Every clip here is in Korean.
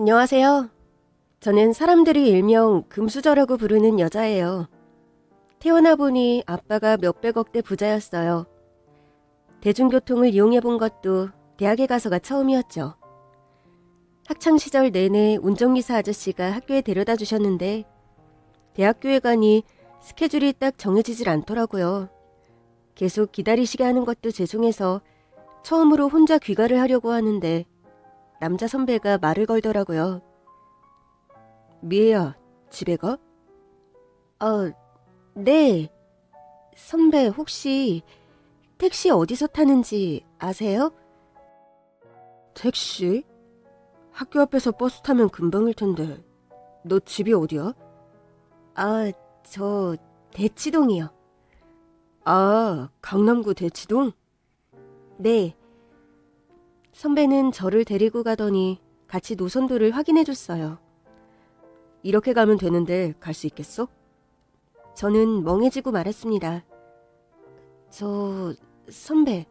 안녕하세요. 저는 사람들이 일명 금수저라고 부르는 여자예요. 태어나 보니 아빠가 몇백억대 부자였어요. 대중교통을 이용해 본 것도 대학에 가서가 처음이었죠. 학창시절 내내 운전기사 아저씨가 학교에 데려다 주셨는데 대학교에 가니 스케줄이 딱 정해지질 않더라고요. 계속 기다리시게 하는 것도 죄송해서 처음으로 혼자 귀가를 하려고 하는데 남자 선배가 말을 걸더라고요. 미애야, 집에 가? 네. 선배 혹시 택시 어디서 타는지 아세요? 택시? 학교 앞에서 버스 타면 금방일 텐데. 너 집이 어디야? 저 대치동이요. 강남구 대치동? 네. 선배는 저를 데리고 가더니 같이 노선도를 확인해 줬어요. 이렇게 가면 되는데 갈 수 있겠어? 저는 멍해지고 말았습니다. 선배,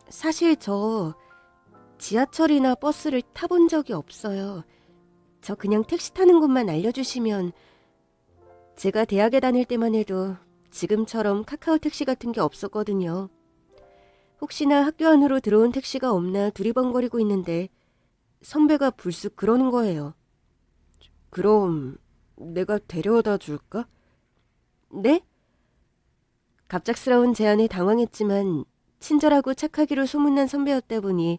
사실 저 지하철이나 버스를 타본 적이 없어요. 저 그냥 택시 타는 곳만 알려주시면. 제가 대학에 다닐 때만 해도 지금처럼 카카오 택시 같은 게 없었거든요. 혹시나 학교 안으로 들어온 택시가 없나 두리번거리고 있는데 선배가 불쑥 그러는 거예요. 그럼 내가 데려다 줄까? 네? 갑작스러운 제안에 당황했지만 친절하고 착하기로 소문난 선배였다 보니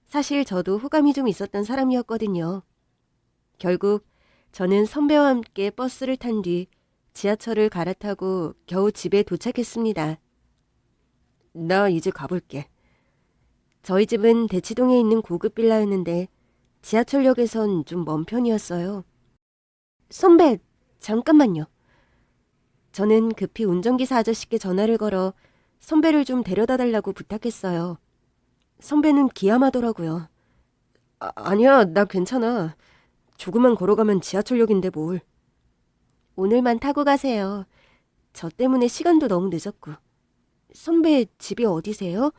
사실 저도 호감이 좀 있었던 사람이었거든요. 결국 저는 선배와 함께 버스를 탄 뒤 지하철을 갈아타고 겨우 집에 도착했습니다. 나 이제 가볼게. 저희 집은 대치동에 있는 고급 빌라였는데 지하철역에선 좀 먼 편이었어요. 선배, 잠깐만요. 저는 급히 운전기사 아저씨께 전화를 걸어 선배를 좀 데려다 달라고 부탁했어요. 선배는 기함하더라고요. 아니야, 나 괜찮아. 조금만 걸어가면 지하철역인데 뭘. 오늘만 타고 가세요. 저 때문에 시간도 너무 늦었고. 선배 집이 어디세요?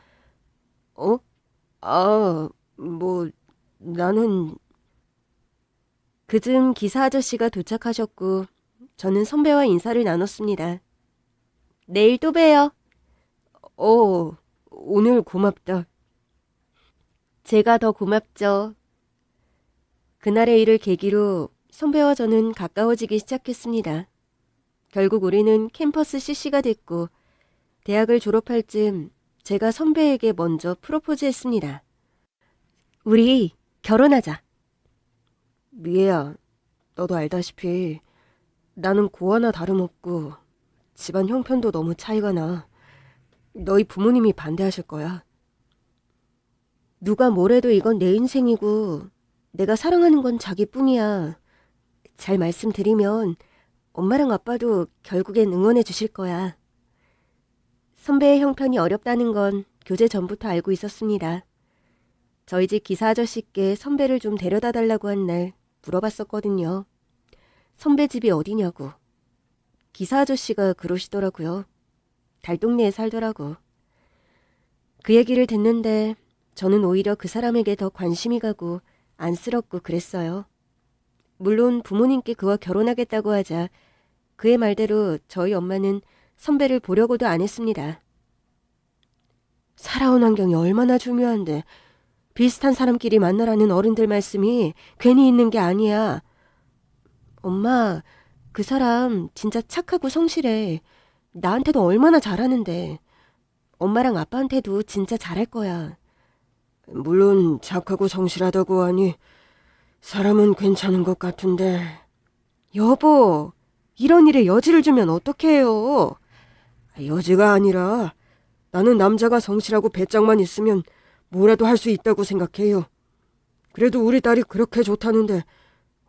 나는... 그쯤 기사 아저씨가 도착하셨고 저는 선배와 인사를 나눴습니다. 내일 또 봬요. 오늘 고맙다. 제가 더 고맙죠. 그날의 일을 계기로 선배와 저는 가까워지기 시작했습니다. 결국 우리는 캠퍼스 CC가 됐고 대학을 졸업할 즈음 제가 선배에게 먼저 프로포즈했습니다. 우리 결혼하자. 미애야, 너도 알다시피 나는 고아나 다름없고 집안 형편도 너무 차이가 나. 너희 부모님이 반대하실 거야. 누가 뭐래도 이건 내 인생이고 내가 사랑하는 건 자기뿐이야. 잘 말씀드리면 엄마랑 아빠도 결국엔 응원해 주실 거야. 선배의 형편이 어렵다는 건 교제 전부터 알고 있었습니다. 저희 집 기사 아저씨께 선배를 좀 데려다 달라고 한 날 물어봤었거든요. 선배 집이 어디냐고. 기사 아저씨가 그러시더라고요. 달동네에 살더라고. 그 얘기를 듣는데 저는 오히려 그 사람에게 더 관심이 가고 안쓰럽고 그랬어요. 물론 부모님께 그와 결혼하겠다고 하자 그의 말대로 저희 엄마는 선배를 보려고도 안 했습니다. 살아온 환경이 얼마나 중요한데 비슷한 사람끼리 만나라는 어른들 말씀이 괜히 있는 게 아니야. 엄마, 그 사람 진짜 착하고 성실해. 나한테도 얼마나 잘하는데. 엄마랑 아빠한테도 진짜 잘할 거야. 물론 착하고 성실하다고 하니 사람은 괜찮은 것 같은데. 여보, 이런 일에 여지를 주면 어떡해요. 여지가 아니라 나는 남자가 성실하고 배짱만 있으면 뭐라도 할 수 있다고 생각해요. 그래도 우리 딸이 그렇게 좋다는데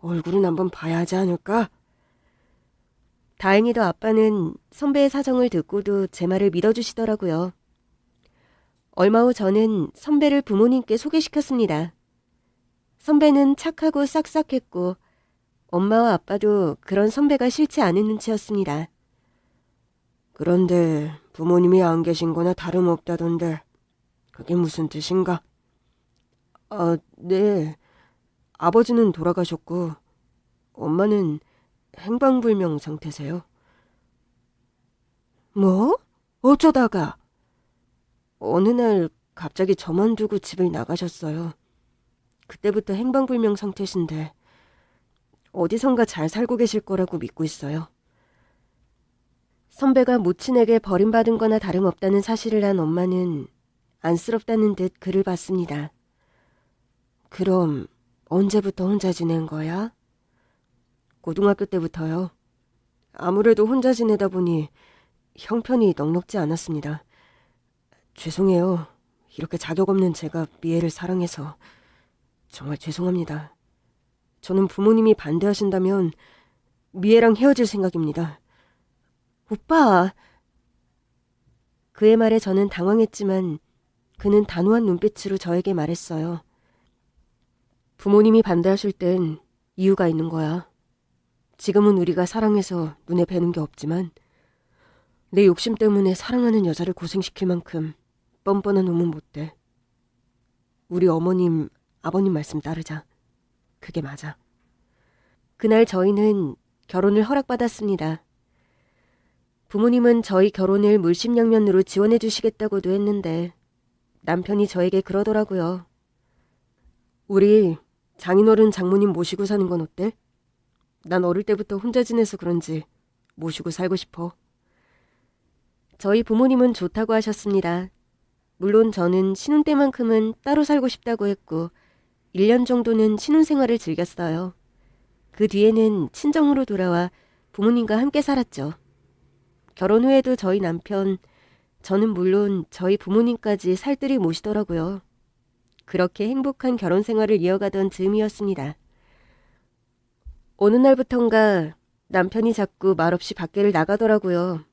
얼굴은 한번 봐야 하지 않을까? 다행히도 아빠는 선배의 사정을 듣고도 제 말을 믿어주시더라고요. 얼마 후 저는 선배를 부모님께 소개시켰습니다. 선배는 착하고 싹싹했고 엄마와 아빠도 그런 선배가 싫지 않은 눈치였습니다. 그런데 부모님이 안 계신 거나 다름없다던데 그게 무슨 뜻인가? 네. 아버지는 돌아가셨고 엄마는 행방불명 상태세요. 뭐? 어쩌다가? 어느 날 갑자기 저만 두고 집을 나가셨어요. 그때부터 행방불명 상태신데 어디선가 잘 살고 계실 거라고 믿고 있어요. 선배가 모친에게 버림받은 거나 다름없다는 사실을 안 엄마는 안쓰럽다는 듯 그를 봤습니다. 그럼 언제부터 혼자 지낸 거야? 고등학교 때부터요. 아무래도 혼자 지내다 보니 형편이 넉넉지 않았습니다. 죄송해요. 이렇게 자격 없는 제가 미애를 사랑해서 정말 죄송합니다. 저는 부모님이 반대하신다면 미애랑 헤어질 생각입니다. 오빠! 그의 말에 저는 당황했지만 그는 단호한 눈빛으로 저에게 말했어요. 부모님이 반대하실 땐 이유가 있는 거야. 지금은 우리가 사랑해서 눈에 뵈는 게 없지만 내 욕심 때문에 사랑하는 여자를 고생시킬 만큼 뻔뻔한 놈은 못 돼. 우리 어머님, 아버님 말씀 따르자. 그게 맞아. 그날 저희는 결혼을 허락받았습니다. 부모님은 저희 결혼을 물심양면으로 지원해 주시겠다고도 했는데 남편이 저에게 그러더라고요. 우리 장인어른 장모님 모시고 사는 건 어때? 난 어릴 때부터 혼자 지내서 그런지 모시고 살고 싶어. 저희 부모님은 좋다고 하셨습니다. 물론 저는 신혼 때만큼은 따로 살고 싶다고 했고 1년 정도는 신혼생활을 즐겼어요. 그 뒤에는 친정으로 돌아와 부모님과 함께 살았죠. 결혼 후에도 저희 남편, 저는 물론 저희 부모님까지 살뜰히 모시더라고요. 그렇게 행복한 결혼 생활을 이어가던 즈음이었습니다. 어느 날부턴가 남편이 자꾸 말없이 밖에를 나가더라고요.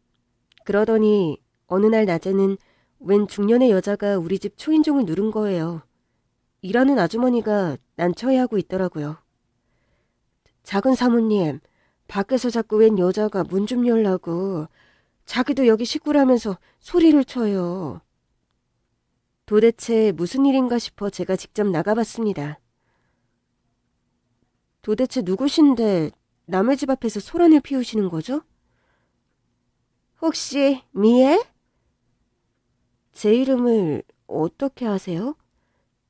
그러더니 어느 날 낮에는 웬 중년의 여자가 우리 집 초인종을 누른 거예요. 일하는 아주머니가 난처해하고 있더라고요. 작은 사모님, 밖에서 자꾸 웬 여자가 문 좀 열라고 자기도 여기 식구라면서 소리를 쳐요. 도대체 무슨 일인가 싶어 제가 직접 나가봤습니다. 도대체 누구신데 남의 집 앞에서 소란을 피우시는 거죠? 혹시 미애? 제 이름을 어떻게 아세요?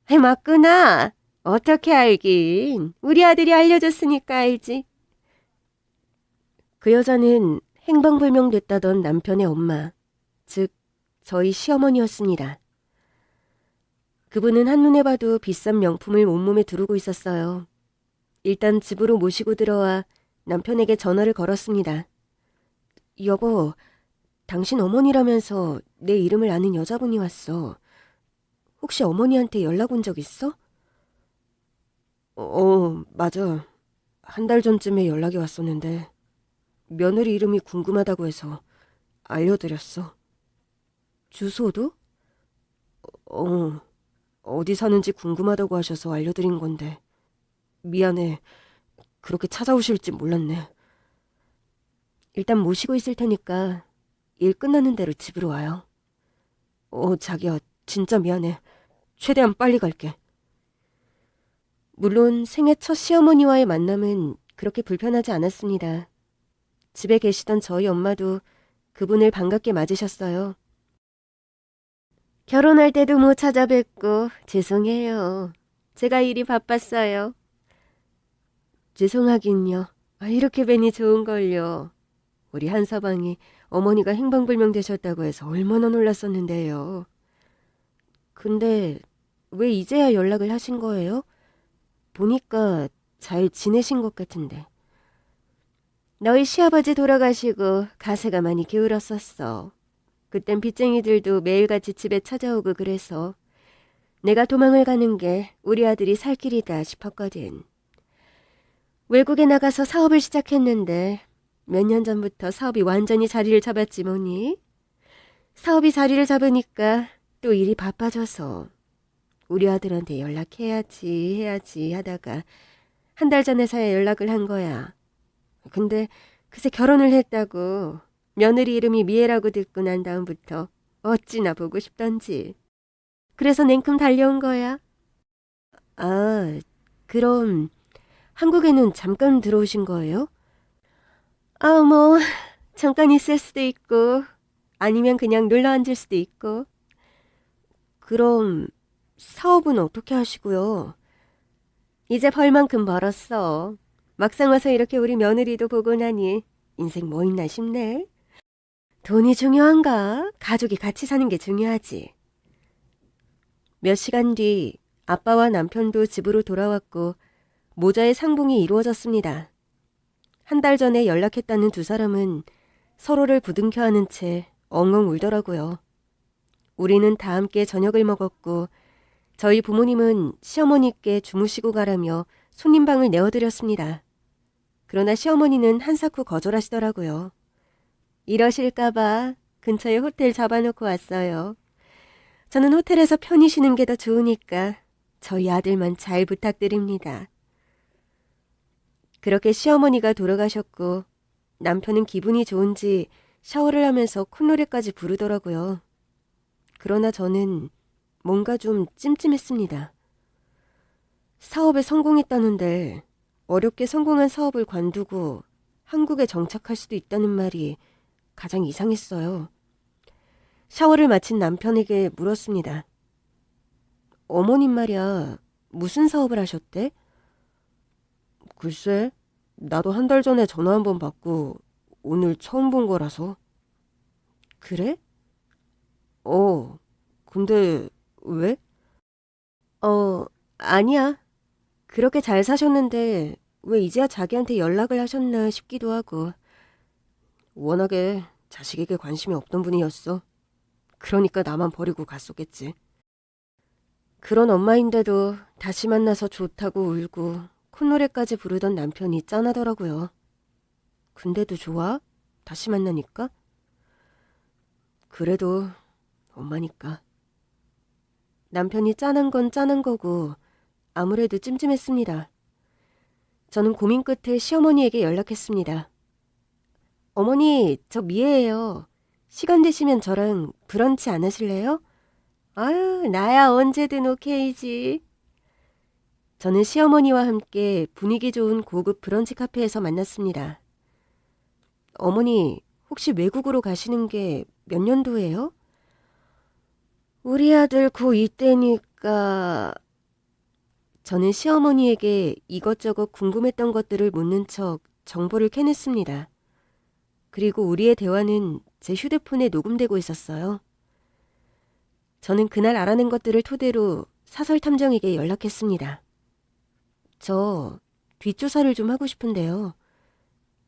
맞구나. 어떻게 알긴. 우리 아들이 알려줬으니까 알지. 그 여자는 행방불명됐다던 남편의 엄마, 즉 저희 시어머니였습니다. 그분은 한눈에 봐도 비싼 명품을 온몸에 두르고 있었어요. 일단 집으로 모시고 들어와 남편에게 전화를 걸었습니다. 여보, 당신 어머니라면서 내 이름을 아는 여자분이 왔어. 혹시 어머니한테 연락 온 적 있어? 맞아. 한 달 전쯤에 연락이 왔었는데 며느리 이름이 궁금하다고 해서 알려드렸어. 주소도? 어디 사는지 궁금하다고 하셔서 알려드린 건데 미안해. 그렇게 찾아오실지 몰랐네. 일단 모시고 있을 테니까 일 끝나는 대로 집으로 와요. 자기야, 진짜 미안해. 최대한 빨리 갈게. 물론 생애 첫 시어머니와의 만남은 그렇게 불편하지 않았습니다. 집에 계시던 저희 엄마도 그분을 반갑게 맞으셨어요. 결혼할 때도 못 찾아뵙고 죄송해요. 제가 일이 바빴어요. 죄송하긴요. 이렇게 뵈니 좋은걸요. 우리 한서방이 어머니가 행방불명 되셨다고 해서 얼마나 놀랐었는데요. 근데 왜 이제야 연락을 하신 거예요? 보니까 잘 지내신 것 같은데. 너희 시아버지 돌아가시고 가세가 많이 기울었었어. 그땐 빚쟁이들도 매일같이 집에 찾아오고 그래서 내가 도망을 가는 게 우리 아들이 살 길이다 싶었거든. 외국에 나가서 사업을 시작했는데 몇 년 전부터 사업이 완전히 자리를 잡았지 뭐니. 사업이 자리를 잡으니까 또 일이 바빠져서 우리 아들한테 연락해야지 하다가 한 달 전에서야 연락을 한 거야. 근데 그새 결혼을 했다고 며느리 이름이 미애라고 듣고 난 다음부터 어찌나 보고 싶던지. 그래서 냉큼 달려온 거야. 그럼 한국에는 잠깐 들어오신 거예요? 잠깐 있을 수도 있고, 아니면 그냥 놀러 앉을 수도 있고. 그럼 사업은 어떻게 하시고요? 이제 벌만큼 벌었어. 막상 와서 이렇게 우리 며느리도 보고 나니 인생 뭐 있나 싶네. 돈이 중요한가? 가족이 같이 사는 게 중요하지. 몇 시간 뒤 아빠와 남편도 집으로 돌아왔고 모자의 상봉이 이루어졌습니다. 한 달 전에 연락했다는 두 사람은 서로를 부둥켜 안은 채 엉엉 울더라고요. 우리는 다 함께 저녁을 먹었고 저희 부모님은 시어머니께 주무시고 가라며 손님방을 내어드렸습니다. 그러나 시어머니는 한사코 거절하시더라고요. 이러실까봐 근처에 호텔 잡아놓고 왔어요. 저는 호텔에서 편히 쉬는 게 더 좋으니까 저희 아들만 잘 부탁드립니다. 그렇게 시어머니가 돌아가셨고 남편은 기분이 좋은지 샤워를 하면서 콧노래까지 부르더라고요. 그러나 저는 뭔가 좀 찜찜했습니다. 사업에 성공했다는데 어렵게 성공한 사업을 관두고 한국에 정착할 수도 있다는 말이 가장 이상했어요. 샤워를 마친 남편에게 물었습니다. 어머님 말이야, 무슨 사업을 하셨대? 글쎄, 나도 한 달 전에 전화 한 번 받고 오늘 처음 본 거라서. 그래? 근데 왜? 아니야. 그렇게 잘 사셨는데 왜 이제야 자기한테 연락을 하셨나 싶기도 하고. 워낙에 자식에게 관심이 없던 분이었어. 그러니까 나만 버리고 갔었겠지. 그런 엄마인데도 다시 만나서 좋다고 울고 콧노래까지 부르던 남편이 짠하더라고요. 근데도 좋아? 다시 만나니까? 그래도 엄마니까. 남편이 짠한 건 짠한 거고 아무래도 찜찜했습니다. 저는 고민 끝에 시어머니에게 연락했습니다. 어머니, 저 미애예요. 시간 되시면 저랑 브런치 안 하실래요? 아유, 나야 언제든 오케이지. 저는 시어머니와 함께 분위기 좋은 고급 브런치 카페에서 만났습니다. 어머니, 혹시 외국으로 가시는 게 몇 년도예요? 우리 아들 고2 때니까... 저는 시어머니에게 이것저것 궁금했던 것들을 묻는 척 정보를 캐냈습니다. 그리고 우리의 대화는 제 휴대폰에 녹음되고 있었어요. 저는 그날 알아낸 것들을 토대로 사설탐정에게 연락했습니다. 저 뒷조사를 좀 하고 싶은데요.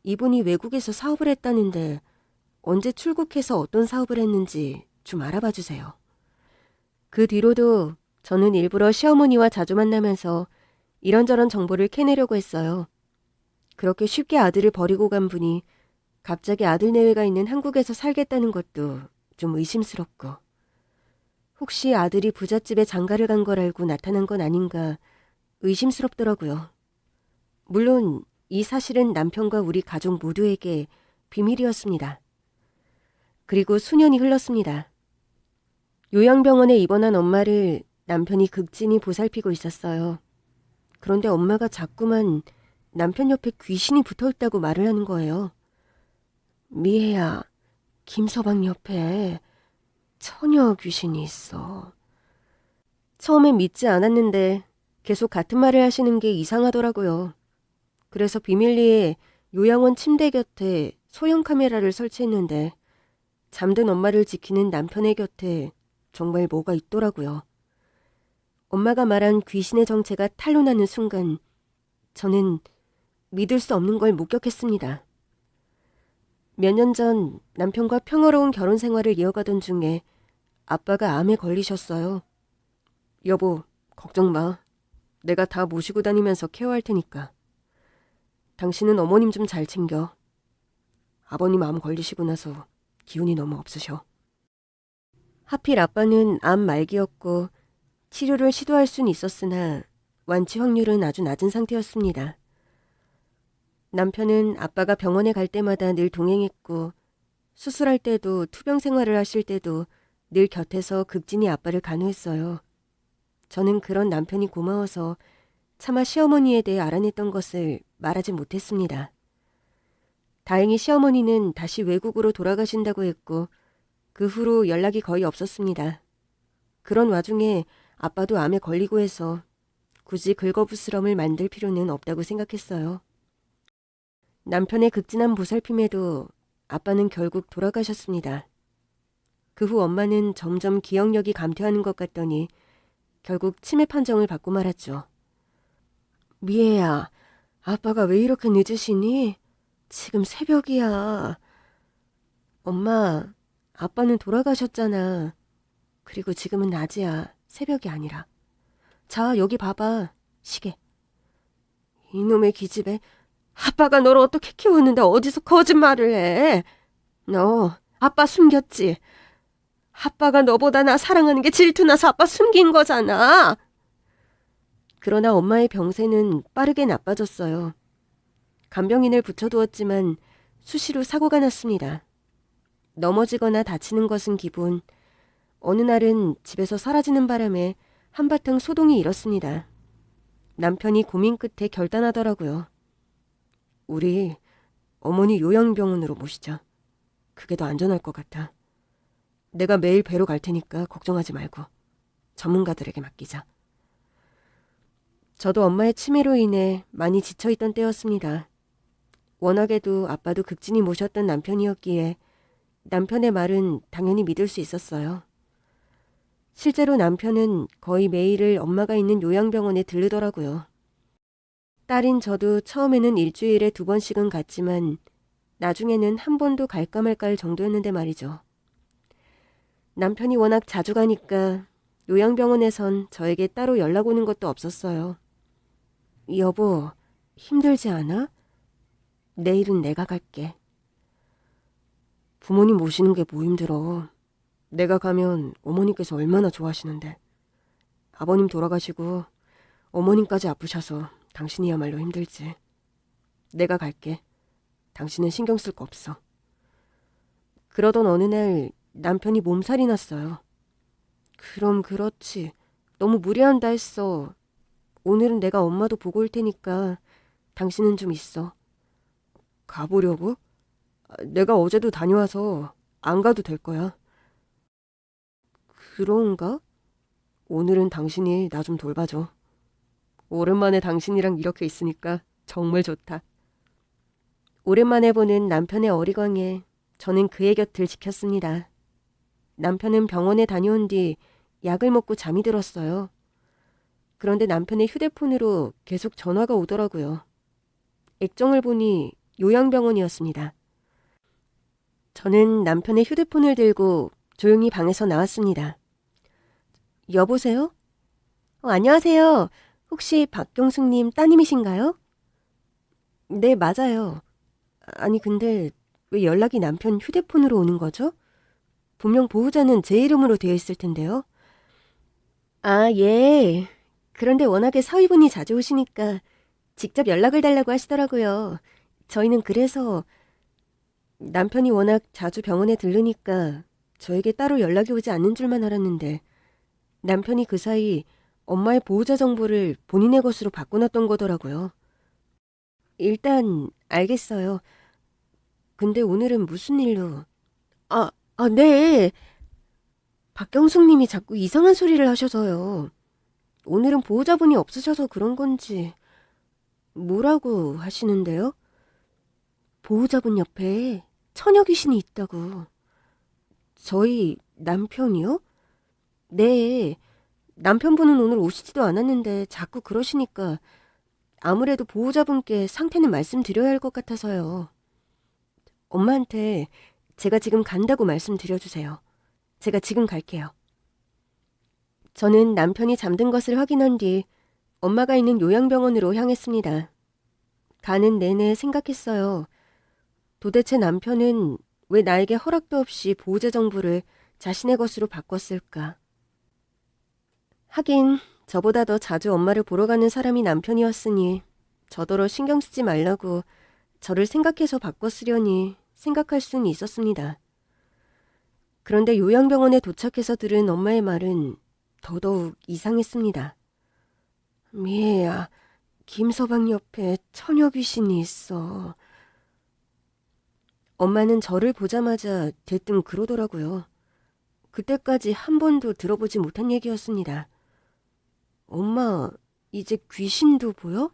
이분이 외국에서 사업을 했다는데 언제 출국해서 어떤 사업을 했는지 좀 알아봐 주세요. 그 뒤로도 저는 일부러 시어머니와 자주 만나면서 이런저런 정보를 캐내려고 했어요. 그렇게 쉽게 아들을 버리고 간 분이 갑자기 아들 내외가 있는 한국에서 살겠다는 것도 좀 의심스럽고, 혹시 아들이 부잣집에 장가를 간 걸 알고 나타난 건 아닌가 의심스럽더라고요. 물론 이 사실은 남편과 우리 가족 모두에게 비밀이었습니다. 그리고 수년이 흘렀습니다. 요양병원에 입원한 엄마를 남편이 극진히 보살피고 있었어요. 그런데 엄마가 자꾸만 남편 옆에 귀신이 붙어있다고 말을 하는 거예요. 미애야, 김서방 옆에 처녀 귀신이 있어. 처음엔 믿지 않았는데 계속 같은 말을 하시는 게 이상하더라고요. 그래서 비밀리에 요양원 침대 곁에 소형 카메라를 설치했는데 잠든 엄마를 지키는 남편의 곁에 정말 뭐가 있더라고요. 엄마가 말한 귀신의 정체가 탄로나는 순간 저는 믿을 수 없는 걸 목격했습니다. 몇 년 전 남편과 평화로운 결혼 생활을 이어가던 중에 아빠가 암에 걸리셨어요. 여보, 걱정 마. 내가 다 모시고 다니면서 케어할 테니까. 당신은 어머님 좀 잘 챙겨. 아버님 암 걸리시고 나서 기운이 너무 없으셔. 하필 아빠는 암 말기였고 치료를 시도할 수는 있었으나 완치 확률은 아주 낮은 상태였습니다. 남편은 아빠가 병원에 갈 때마다 늘 동행했고 수술할 때도 투병 생활을 하실 때도 늘 곁에서 극진히 아빠를 간호했어요. 저는 그런 남편이 고마워서 차마 시어머니에 대해 알아냈던 것을 말하지 못했습니다. 다행히 시어머니는 다시 외국으로 돌아가신다고 했고 그 후로 연락이 거의 없었습니다. 그런 와중에 아빠도 암에 걸리고 해서 굳이 긁어부스럼을 만들 필요는 없다고 생각했어요. 남편의 극진한 보살핌에도 아빠는 결국 돌아가셨습니다. 그 후 엄마는 점점 기억력이 감퇴하는 것 같더니 결국 치매 판정을 받고 말았죠. 미애야, 아빠가 왜 이렇게 늦으시니? 지금 새벽이야. 엄마, 아빠는 돌아가셨잖아. 그리고 지금은 낮이야. 새벽이 아니라. 자, 여기 봐봐. 시계. 이놈의 기집애. 아빠가 너를 어떻게 키웠는데 어디서 거짓말을 해? 너 아빠 숨겼지? 아빠가 너보다 나 사랑하는 게 질투나서 아빠 숨긴 거잖아. 그러나 엄마의 병세는 빠르게 나빠졌어요. 간병인을 붙여두었지만 수시로 사고가 났습니다. 넘어지거나 다치는 것은 기본. 어느 날은 집에서 사라지는 바람에 한바탕 소동이 일었습니다. 남편이 고민 끝에 결단하더라고요. 우리 어머니 요양병원으로 모시자. 그게 더 안전할 것 같아. 내가 매일 뵈러 갈 테니까 걱정하지 말고 전문가들에게 맡기자. 저도 엄마의 치매로 인해 많이 지쳐있던 때였습니다. 워낙에도 아빠도 극진히 모셨던 남편이었기에 남편의 말은 당연히 믿을 수 있었어요. 실제로 남편은 거의 매일을 엄마가 있는 요양병원에 들르더라고요. 딸인 저도 처음에는 일주일에 2번씩은 갔지만 나중에는 한 번도 갈까 말까 할 정도였는데 말이죠. 남편이 워낙 자주 가니까 요양병원에선 저에게 따로 연락 오는 것도 없었어요. 여보, 힘들지 않아? 내일은 내가 갈게. 부모님 모시는 게 뭐 힘들어. 내가 가면 어머님께서 얼마나 좋아하시는데. 아버님 돌아가시고 어머님까지 아프셔서 당신이야말로 힘들지. 내가 갈게. 당신은 신경 쓸 거 없어. 그러던 어느 날 남편이 몸살이 났어요. 그럼 그렇지. 너무 무리한다 했어. 오늘은 내가 엄마도 보고 올 테니까 당신은 좀 있어. 가보려고? 내가 어제도 다녀와서 안 가도 될 거야. 그런가? 오늘은 당신이 나 좀 돌봐줘. 오랜만에 당신이랑 이렇게 있으니까 정말 좋다. 오랜만에 보는 남편의 어리광에 저는 그의 곁을 지켰습니다. 남편은 병원에 다녀온 뒤 약을 먹고 잠이 들었어요. 그런데 남편의 휴대폰으로 계속 전화가 오더라고요. 액정을 보니 요양병원이었습니다. 저는 남편의 휴대폰을 들고 조용히 방에서 나왔습니다. 여보세요? 안녕하세요. 혹시 박경숙님 따님이신가요? 네, 맞아요. 아니, 근데 왜 연락이 남편 휴대폰으로 오는 거죠? 분명 보호자는 제 이름으로 되어 있을 텐데요. 아, 예. 그런데 워낙에 사위분이 자주 오시니까 직접 연락을 달라고 하시더라고요. 저희는 그래서 남편이 워낙 자주 병원에 들르니까 저에게 따로 연락이 오지 않는 줄만 알았는데 남편이 그 사이 엄마의 보호자 정보를 본인의 것으로 바꿔놨던 거더라고요. 일단 알겠어요. 근데 오늘은 무슨 일로? 네. 박경숙 님이 자꾸 이상한 소리를 하셔서요. 오늘은 보호자분이 없으셔서 그런 건지. 뭐라고 하시는데요? 보호자분 옆에 처녀 귀신이 있다고. 저희 남편이요? 네. 남편분은 오늘 오시지도 않았는데 자꾸 그러시니까 아무래도 보호자분께 상태는 말씀드려야 할 것 같아서요. 엄마한테 제가 지금 간다고 말씀드려주세요. 제가 지금 갈게요. 저는 남편이 잠든 것을 확인한 뒤 엄마가 있는 요양병원으로 향했습니다. 가는 내내 생각했어요. 도대체 남편은 왜 나에게 허락도 없이 보호자 정보를 자신의 것으로 바꿨을까? 하긴 저보다 더 자주 엄마를 보러 가는 사람이 남편이었으니 저더러 신경 쓰지 말라고 저를 생각해서 바꿨으려니 생각할 수는 있었습니다. 그런데 요양병원에 도착해서 들은 엄마의 말은 더더욱 이상했습니다. 미애야, 김서방 옆에 처녀 귀신이 있어. 엄마는 저를 보자마자 대뜸 그러더라고요. 그때까지 한 번도 들어보지 못한 얘기였습니다. 엄마, 이제 귀신도 보여?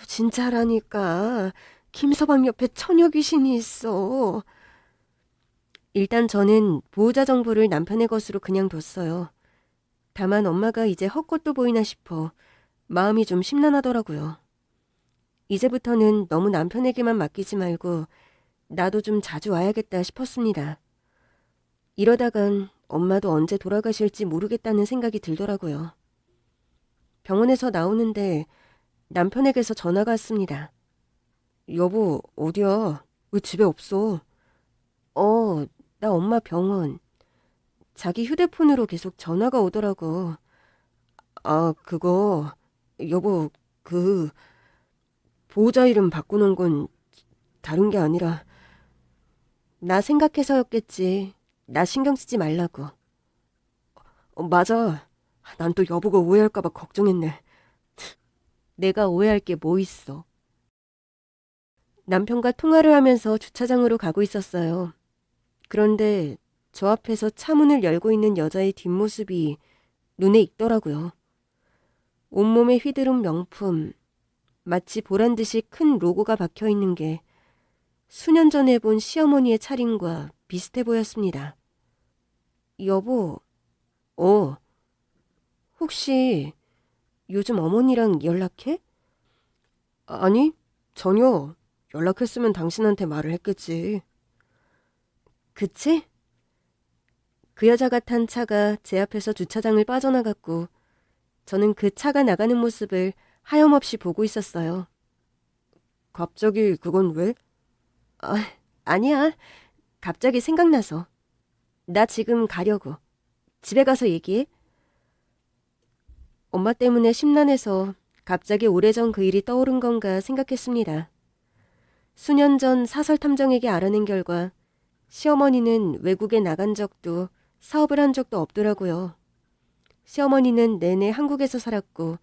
진짜라니까. 김서방 옆에 처녀 귀신이 있어. 일단 저는 보호자 정보를 남편의 것으로 그냥 뒀어요. 다만 엄마가 이제 헛것도 보이나 싶어 마음이 좀 심란하더라고요. 이제부터는 너무 남편에게만 맡기지 말고 나도 좀 자주 와야겠다 싶었습니다. 이러다간 엄마도 언제 돌아가실지 모르겠다는 생각이 들더라고요. 병원에서 나오는데 남편에게서 전화가 왔습니다. 여보, 어디야? 왜 집에 없어? 나 엄마 병원. 자기 휴대폰으로 계속 전화가 오더라고. 아, 그거, 여보, 보호자 이름 바꾸는 건 다른 게 아니라, 나 생각해서였겠지. 나 신경 쓰지 말라고. 맞아. 난 또 여보가 오해할까봐 걱정했네. 내가 오해할 게 뭐 있어. 남편과 통화를 하면서 주차장으로 가고 있었어요. 그런데 저 앞에서 차 문을 열고 있는 여자의 뒷모습이 눈에 익더라고요. 온몸에 휘두른 명품, 마치 보란 듯이 큰 로고가 박혀 있는 게 수년 전에 본 시어머니의 차림과 비슷해 보였습니다. 여보, 혹시 요즘 어머니랑 연락해? 아니, 전혀. 연락했으면 당신한테 말을 했겠지. 그치? 그 여자가 탄 차가 제 앞에서 주차장을 빠져나갔고 저는 그 차가 나가는 모습을 하염없이 보고 있었어요. 갑자기 그건 왜? 아, 아니야. 갑자기 생각나서. 나 지금 가려고. 집에 가서 얘기해. 엄마 때문에 심란해서 갑자기 오래전 그 일이 떠오른 건가 생각했습니다. 수년 전 사설 탐정에게 알아낸 결과 시어머니는 외국에 나간 적도 사업을 한 적도 없더라고요. 시어머니는 내내 한국에서 살았고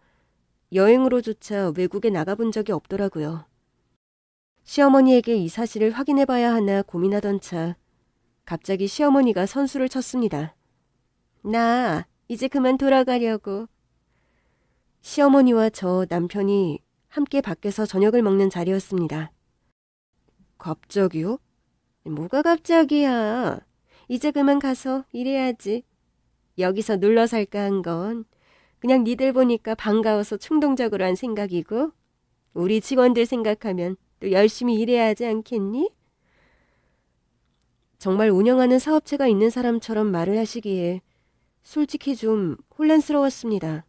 여행으로조차 외국에 나가본 적이 없더라고요. 시어머니에게 이 사실을 확인해봐야 하나 고민하던 차 갑자기 시어머니가 선수를 쳤습니다. 나 이제 그만 돌아가려고. 시어머니와 저 남편이 함께 밖에서 저녁을 먹는 자리였습니다. 갑자기요? 뭐가 갑자기야. 이제 그만 가서 일해야지. 여기서 눌러 살까 한 건 그냥 니들 보니까 반가워서 충동적으로 한 생각이고 우리 직원들 생각하면 또 열심히 일해야 하지 않겠니? 정말 운영하는 사업체가 있는 사람처럼 말을 하시기에 솔직히 좀 혼란스러웠습니다.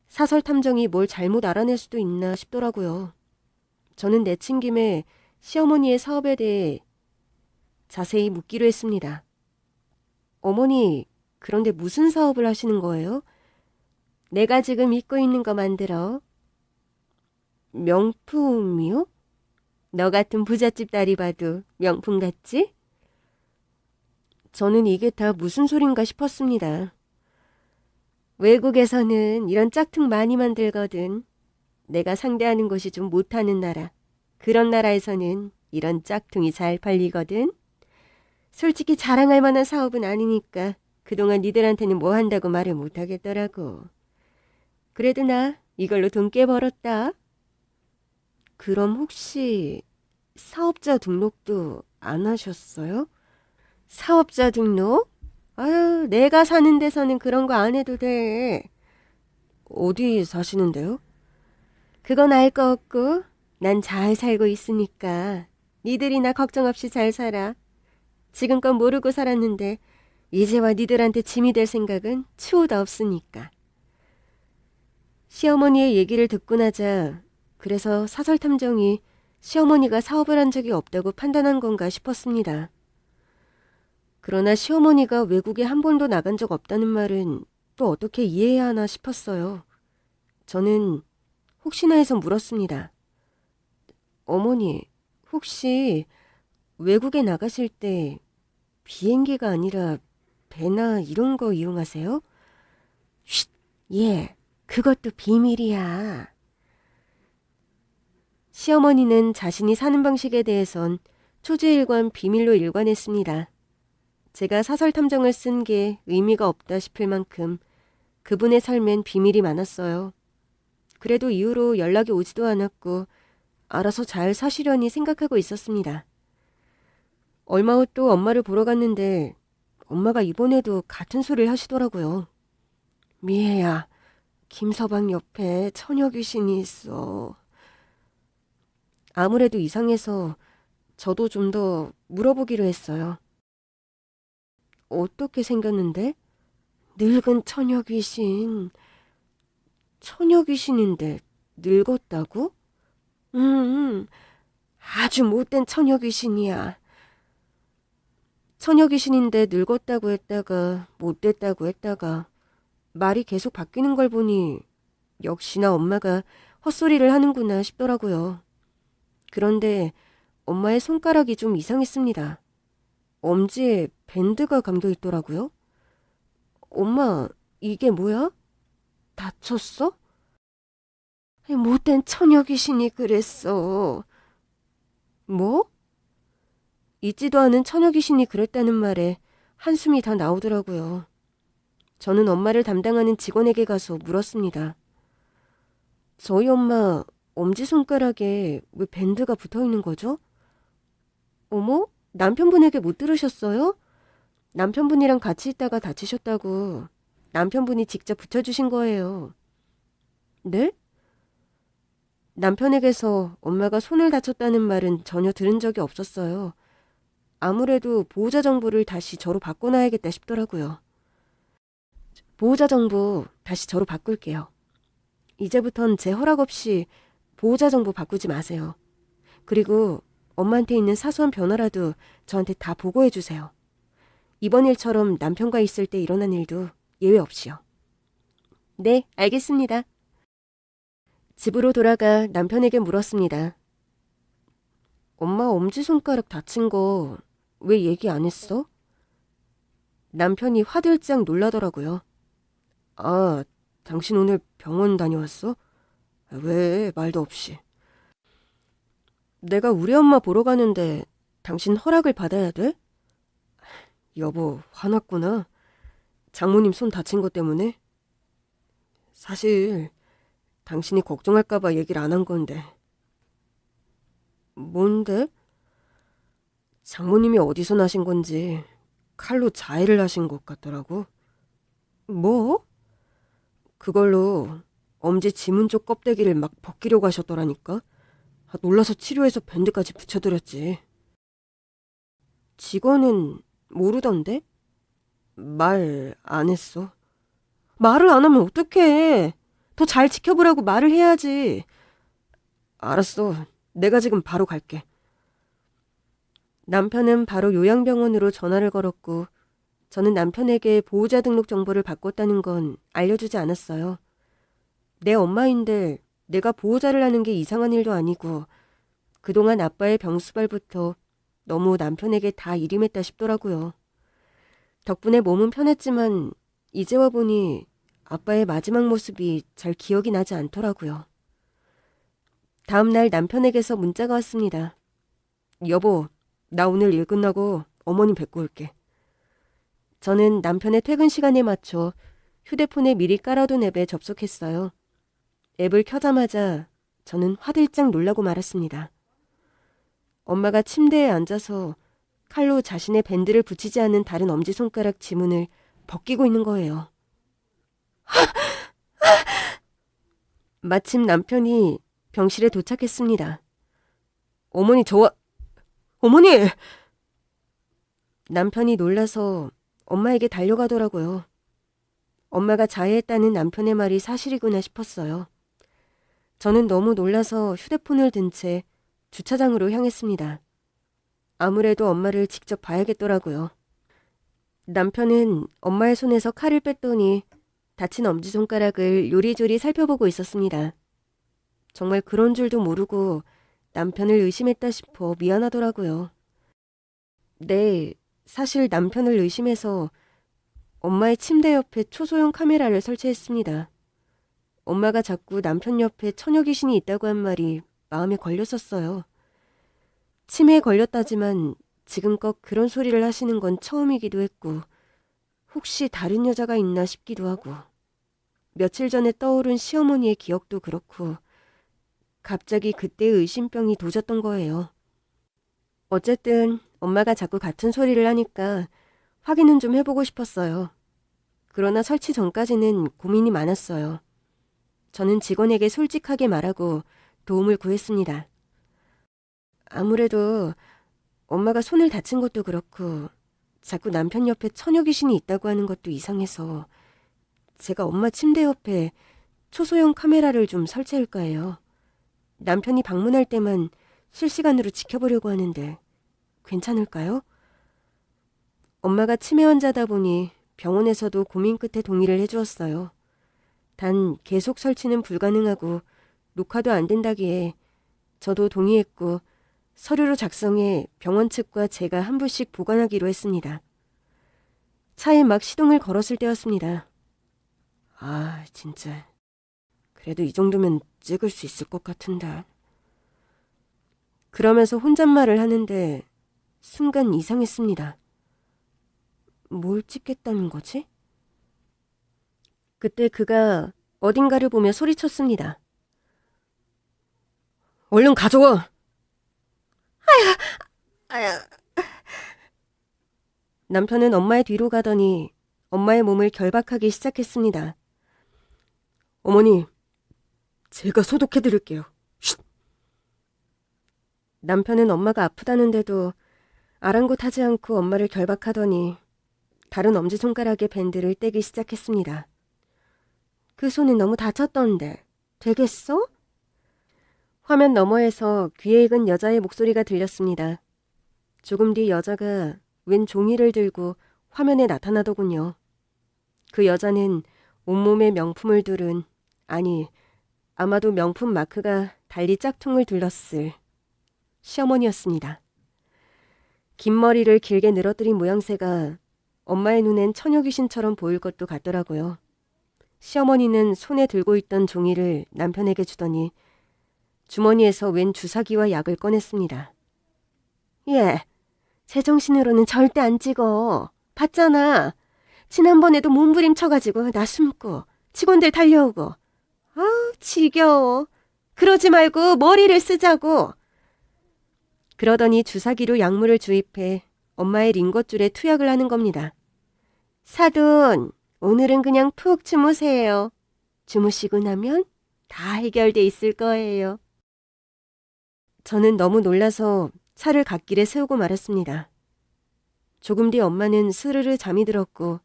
사설 탐정이 뭘 잘못 알아낼 수도 있나 싶더라고요. 저는 내친 김에 시어머니의 사업에 대해 자세히 묻기로 했습니다. 어머니, 그런데 무슨 사업을 하시는 거예요? 내가 지금 입고 있는 거 만들어. 명품이요? 너 같은 부잣집 딸이 봐도 명품 같지? 저는 이게 다 무슨 소린가 싶었습니다. 외국에서는 이런 짝퉁 많이 만들거든. 내가 상대하는 곳이 좀 못하는 나라. 그런 나라에서는 이런 짝퉁이 잘 팔리거든. 솔직히 자랑할 만한 사업은 아니니까 그동안 니들한테는 뭐 한다고 말을 못하겠더라고. 그래도 나 이걸로 돈 꽤 벌었다. 그럼 혹시 사업자 등록도 안 하셨어요? 사업자 등록? 아유, 내가 사는 데서는 그런 거 안 해도 돼. 어디 사시는데요? 그건 알 거 없고 난 잘 살고 있으니까 니들이 나 걱정 없이 잘 살아. 지금껏 모르고 살았는데 이제와 니들한테 짐이 될 생각은 추호도 없으니까. 시어머니의 얘기를 듣고 나자 그래서 사설 탐정이 시어머니가 사업을 한 적이 없다고 판단한 건가 싶었습니다. 그러나 시어머니가 외국에 한 번도 나간 적 없다는 말은 또 어떻게 이해해야 하나 싶었어요. 저는 혹시나 해서 물었습니다. 어머니, 혹시 외국에 나가실 때 비행기가 아니라 배나 이런 거 이용하세요? 쉿, 예, 그것도 비밀이야. 시어머니는 자신이 사는 방식에 대해선 초지일관 비밀로 일관했습니다. 제가 사설 탐정을 쓴 게 의미가 없다 싶을 만큼 그분의 삶엔 비밀이 많았어요. 그래도 이후로 연락이 오지도 않았고 알아서 잘 사시려니 생각하고 있었습니다. 얼마 후 또 엄마를 보러 갔는데 엄마가 이번에도 같은 소리를 하시더라고요. 미애야, 김서방 옆에 처녀 귀신이 있어. 아무래도 이상해서 저도 좀 더 물어보기로 했어요. 어떻게 생겼는데? 늙은 처녀 귀신. 처녀 귀신인데 늙었다고? 아주 못된 처녀 귀신이야. 처녀 귀신인데 늙었다고 했다가 못됐다고 했다가 말이 계속 바뀌는 걸 보니 역시나 엄마가 헛소리를 하는구나 싶더라고요. 그런데 엄마의 손가락이 좀 이상했습니다. 엄지에 밴드가 감겨 있더라고요. 엄마, 이게 뭐야? 다쳤어? 못된 처녀 귀신이 그랬어. 뭐? 있지도 않은 처녀 귀신이 그랬다는 말에 한숨이 다 나오더라고요. 저는 엄마를 담당하는 직원에게 가서 물었습니다. 저희 엄마 엄지손가락에 왜 밴드가 붙어 있는 거죠? 어머? 남편분에게 못 들으셨어요? 남편분이랑 같이 있다가 다치셨다고 남편분이 직접 붙여주신 거예요. 네? 남편에게서 엄마가 손을 다쳤다는 말은 전혀 들은 적이 없었어요. 아무래도 보호자 정보를 다시 저로 바꿔놔야겠다 싶더라고요. 보호자 정보 다시 저로 바꿀게요. 이제부턴 제 허락 없이 보호자 정보 바꾸지 마세요. 그리고 엄마한테 있는 사소한 변화라도 저한테 다 보고해 주세요. 이번 일처럼 남편과 있을 때 일어난 일도 예외 없이요. 네, 알겠습니다. 집으로 돌아가 남편에게 물었습니다. 엄마 엄지손가락 다친 거 왜 얘기 안 했어? 남편이 화들짝 놀라더라고요. 아, 당신 오늘 병원 다녀왔어? 왜 말도 없이. 내가 우리 엄마 보러 가는데 당신 허락을 받아야 돼? 여보, 화났구나. 장모님 손 다친 것 때문에? 사실 당신이 걱정할까봐 얘기를 안 한 건데. 뭔데? 장모님이 어디서 나신 건지 칼로 자해를 하신 것 같더라고. 뭐? 그걸로 엄지 지문 쪽 껍데기를 막 벗기려고 하셨더라니까. 놀라서 치료해서 밴드까지 붙여드렸지. 직원은 모르던데? 말 안 했어. 말을 안 하면 어떡해. 더 잘 지켜보라고 말을 해야지. 알았어. 내가 지금 바로 갈게. 남편은 바로 요양병원으로 전화를 걸었고 저는 남편에게 보호자 등록 정보를 바꿨다는 건 알려주지 않았어요. 내 엄마인데 내가 보호자를 하는 게 이상한 일도 아니고 그동안 아빠의 병수발부터 너무 남편에게 다 일임했다 싶더라고요. 덕분에 몸은 편했지만 이제 와보니 아빠의 마지막 모습이 잘 기억이 나지 않더라고요. 다음 날 남편에게서 문자가 왔습니다. 여보, 나 오늘 일 끝나고 어머님 뵙고 올게. 저는 남편의 퇴근 시간에 맞춰 휴대폰에 미리 깔아둔 앱에 접속했어요. 앱을 켜자마자 저는 화들짝 놀라고 말았습니다. 엄마가 침대에 앉아서 칼로 자신의 밴드를 붙이지 않은 다른 엄지손가락 지문을 벗기고 있는 거예요. 마침 남편이 병실에 도착했습니다. 어머니 어머니! 남편이 놀라서 엄마에게 달려가더라고요. 엄마가 자해했다는 남편의 말이 사실이구나 싶었어요. 저는 너무 놀라서 휴대폰을 든 채 주차장으로 향했습니다. 아무래도 엄마를 직접 봐야겠더라고요. 남편은 엄마의 손에서 칼을 뺐더니 다친 엄지손가락을 요리조리 살펴보고 있었습니다. 정말 그런 줄도 모르고 남편을 의심했다 싶어 미안하더라고요. 네, 사실 남편을 의심해서 엄마의 침대 옆에 초소형 카메라를 설치했습니다. 엄마가 자꾸 남편 옆에 처녀 귀신이 있다고 한 말이 마음에 걸렸었어요. 치매에 걸렸다지만 지금껏 그런 소리를 하시는 건 처음이기도 했고 혹시 다른 여자가 있나 싶기도 하고 며칠 전에 떠오른 시어머니의 기억도 그렇고 갑자기 그때의 의심병이 도졌던 거예요. 어쨌든 엄마가 자꾸 같은 소리를 하니까 확인은 좀 해보고 싶었어요. 그러나 설치 전까지는 고민이 많았어요. 저는 직원에게 솔직하게 말하고 도움을 구했습니다. 아무래도 엄마가 손을 다친 것도 그렇고 자꾸 남편 옆에 처녀 귀신이 있다고 하는 것도 이상해서 제가 엄마 침대 옆에 초소형 카메라를 좀 설치할까 해요. 남편이 방문할 때만 실시간으로 지켜보려고 하는데 괜찮을까요? 엄마가 치매 환자다 보니 병원에서도 고민 끝에 동의를 해주었어요. 단 계속 설치는 불가능하고 녹화도 안 된다기에 저도 동의했고 서류로 작성해 병원 측과 제가 한 부씩 보관하기로 했습니다. 차에 막 시동을 걸었을 때였습니다. 아, 진짜. 그래도 이 정도면 찍을 수 있을 것 같은데. 그러면서 혼잣말을 하는데 순간 이상했습니다. 뭘 찍겠다는 거지? 그때 그가 어딘가를 보며 소리쳤습니다. 얼른 가져와! 아야. 남편은 엄마의 뒤로 가더니 엄마의 몸을 결박하기 시작했습니다. 어머니, 제가 소독해드릴게요. 쉿! 남편은 엄마가 아프다는데도 아랑곳하지 않고 엄마를 결박하더니 다른 엄지손가락에 밴드를 떼기 시작했습니다. 그 손은 너무 다쳤던데 되겠어? 화면 너머에서 귀에 익은 여자의 목소리가 들렸습니다. 조금 뒤 여자가 웬 종이를 들고 화면에 나타나더군요. 그 여자는 온몸에 명품을 두른, 아니 아마도 명품 마크가 달리 짝퉁을 둘렀을 시어머니였습니다. 긴 머리를 길게 늘어뜨린 모양새가 엄마의 눈엔 처녀 귀신처럼 보일 것도 같더라고요. 시어머니는 손에 들고 있던 종이를 남편에게 주더니 주머니에서 웬 주사기와 약을 꺼냈습니다. 예, 제정신으로는 절대 안 찍어. 봤잖아. 지난번에도 몸부림쳐가지고 나 숨고 직원들 달려오고. 아우 지겨워. 그러지 말고 머리를 쓰자고. 그러더니 주사기로 약물을 주입해 엄마의 링거줄에 투약을 하는 겁니다. 사돈, 오늘은 그냥 푹 주무세요. 주무시고 나면 다 해결돼 있을 거예요. 저는 너무 놀라서 차를 갓길에 세우고 말았습니다. 조금 뒤 엄마는 스르르 잠이 들었고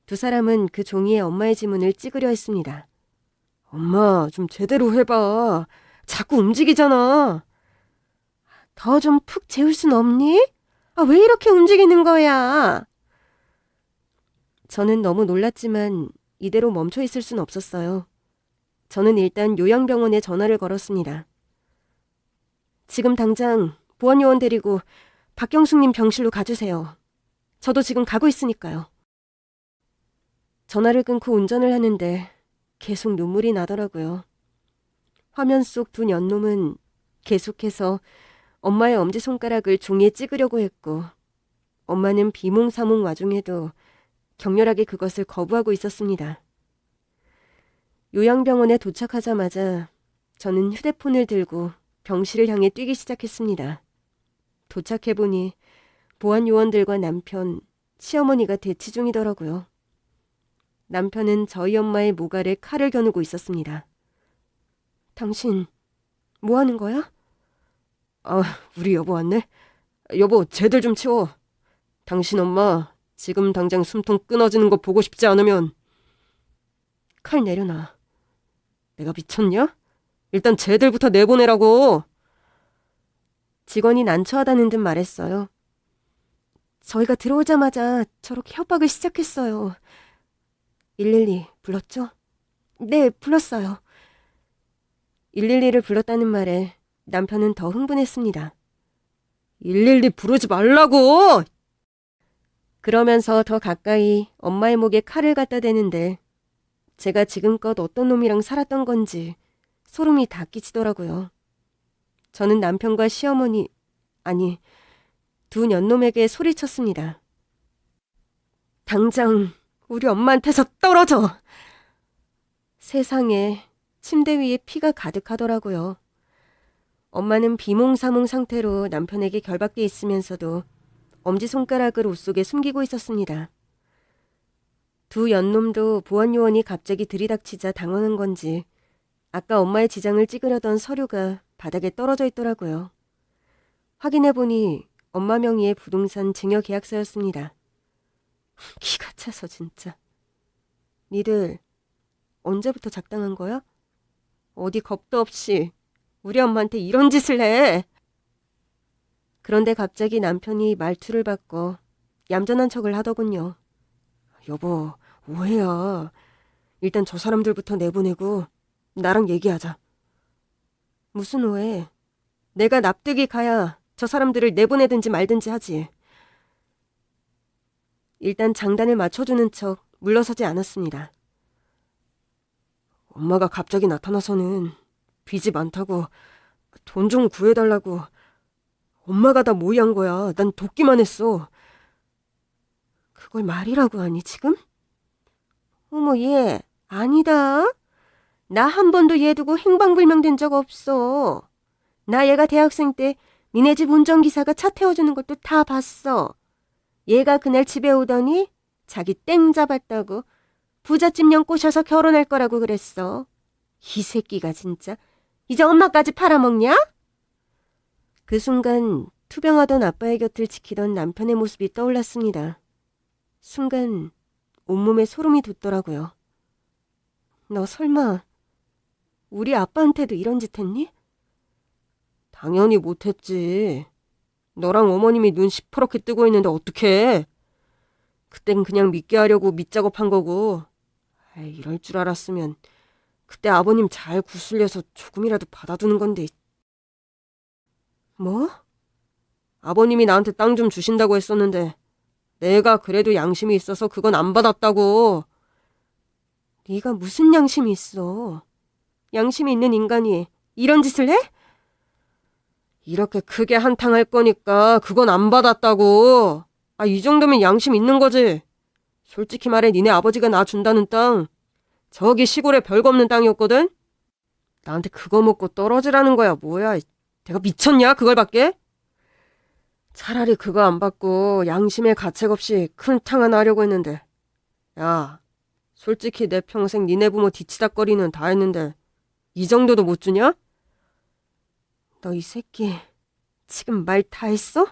두 사람은 그 종이에 엄마의 지문을 찍으려 했습니다. 엄마, 좀 제대로 해봐. 자꾸 움직이잖아. 더 좀 푹 재울 순 없니? 아, 왜 이렇게 움직이는 거야? 저는 너무 놀랐지만 이대로 멈춰 있을 순 없었어요. 저는 일단 요양병원에 전화를 걸었습니다. 지금 당장 보안요원 데리고 박경숙님 병실로 가주세요. 저도 지금 가고 있으니까요. 전화를 끊고 운전을 하는데 계속 눈물이 나더라고요. 화면 속 두 년놈은 계속해서 엄마의 엄지손가락을 종이에 찍으려고 했고 엄마는 비몽사몽 와중에도 격렬하게 그것을 거부하고 있었습니다. 요양병원에 도착하자마자 저는 휴대폰을 들고 병실을 향해 뛰기 시작했습니다. 도착해보니 보안요원들과 남편, 시어머니가 대치 중이더라고요. 남편은 저희 엄마의 모발에 칼을 겨누고 있었습니다. 당신 뭐 하는 거야? 아, 우리 여보 왔네? 여보, 쟤들 좀 치워. 당신 엄마 지금 당장 숨통 끊어지는 거 보고 싶지 않으면 칼 내려놔. 내가 미쳤냐? 일단 쟤들부터 내보내라고. 직원이 난처하다는 듯 말했어요. 저희가 들어오자마자 저렇게 협박을 시작했어요. 112 불렀죠? 네, 불렀어요. 112를 불렀다는 말에 남편은 더 흥분했습니다. 112 부르지 말라고! 그러면서 더 가까이 엄마의 목에 칼을 갖다 대는데 제가 지금껏 어떤 놈이랑 살았던 건지 소름이 다 끼치더라고요. 저는 남편과 시어머니, 아니, 두 년놈에게 소리쳤습니다. 당장 우리 엄마한테서 떨어져! 세상에 침대 위에 피가 가득하더라고요. 엄마는 비몽사몽 상태로 남편에게 결박돼 있으면서도 엄지손가락을 옷 속에 숨기고 있었습니다. 두 연놈도 보안요원이 갑자기 들이닥치자 당황한 건지 아까 엄마의 지장을 찍으려던 서류가 바닥에 떨어져 있더라고요. 확인해보니 엄마 명의의 부동산 증여 계약서였습니다. 기가 차서 진짜. 니들 언제부터 작당한 거야? 어디 겁도 없이 우리 엄마한테 이런 짓을 해. 그런데 갑자기 남편이 말투를 바꿔 얌전한 척을 하더군요. 여보, 오해야. 일단 저 사람들부터 내보내고 나랑 얘기하자. 무슨 오해? 내가 납득이 가야 저 사람들을 내보내든지 말든지 하지. 일단 장단을 맞춰주는 척 물러서지 않았습니다. 엄마가 갑자기 나타나서는 빚이 많다고 돈 좀 구해달라고 엄마가 다 모의한 거야. 난 돕기만 했어. 그걸 말이라고 하니 지금? 어머 얘 아니다. 나 한 번도 얘 두고 행방불명된 적 없어. 나 얘가 대학생 때 니네 집 운전기사가 차 태워주는 것도 다 봤어. 얘가 그날 집에 오더니 자기 땡 잡았다고 부잣집 년 꼬셔서 결혼할 거라고 그랬어. 이 새끼가 진짜 이제 엄마까지 팔아먹냐? 그 순간 투병하던 아빠의 곁을 지키던 남편의 모습이 떠올랐습니다. 순간 온몸에 소름이 돋더라고요. 너 설마 우리 아빠한테도 이런 짓 했니? 당연히 못했지. 너랑 어머님이 눈 시퍼렇게 뜨고 있는데 어떡해. 그땐 그냥 믿게 하려고 밑작업한 거고. 이럴 줄 알았으면 그때 아버님 잘 구슬려서 조금이라도 받아두는 건데. 뭐? 아버님이 나한테 땅 좀 주신다고 했었는데 내가 그래도 양심이 있어서 그건 안 받았다고. 네가 무슨 양심이 있어. 양심이 있는 인간이 이런 짓을 해? 이렇게 크게 한탕할 거니까 그건 안 받았다고. 이 정도면 양심 있는 거지. 솔직히 말해 니네 아버지가 나 준다는 땅 저기 시골에 별거 없는 땅이었거든. 나한테 그거 먹고 떨어지라는 거야. 뭐야. 내가 미쳤냐 그걸 받게? 차라리 그거 안 받고 양심의 가책 없이 큰 탕 하나 하려고 했는데. 야, 솔직히 내 평생 니네 부모 뒤치다꺼리는 다 했는데 이 정도도 못 주냐? 너 이 새끼 지금 말 다 했어?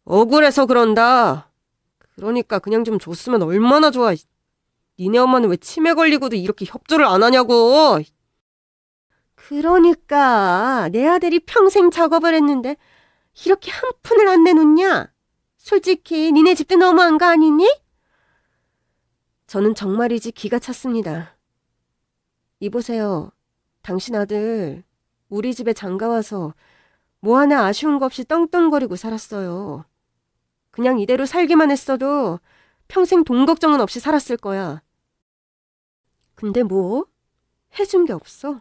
억울해서 그런다. 그러니까 그냥 좀 줬으면 얼마나 좋아. 니네 엄마는 왜 치매 걸리고도 이렇게 협조를 안 하냐고. 그러니까 내 아들이 평생 작업을 했는데 이렇게 한 푼을 안 내놓냐? 솔직히 니네 집도 너무한 거 아니니? 저는 정말이지 기가 찼습니다. 이보세요. 당신 아들 우리 집에 장가와서 뭐 하나 아쉬운 거 없이 떵떵거리고 살았어요. 그냥 이대로 살기만 했어도 평생 돈 걱정은 없이 살았을 거야. 근데 뭐? 해준 게 없어.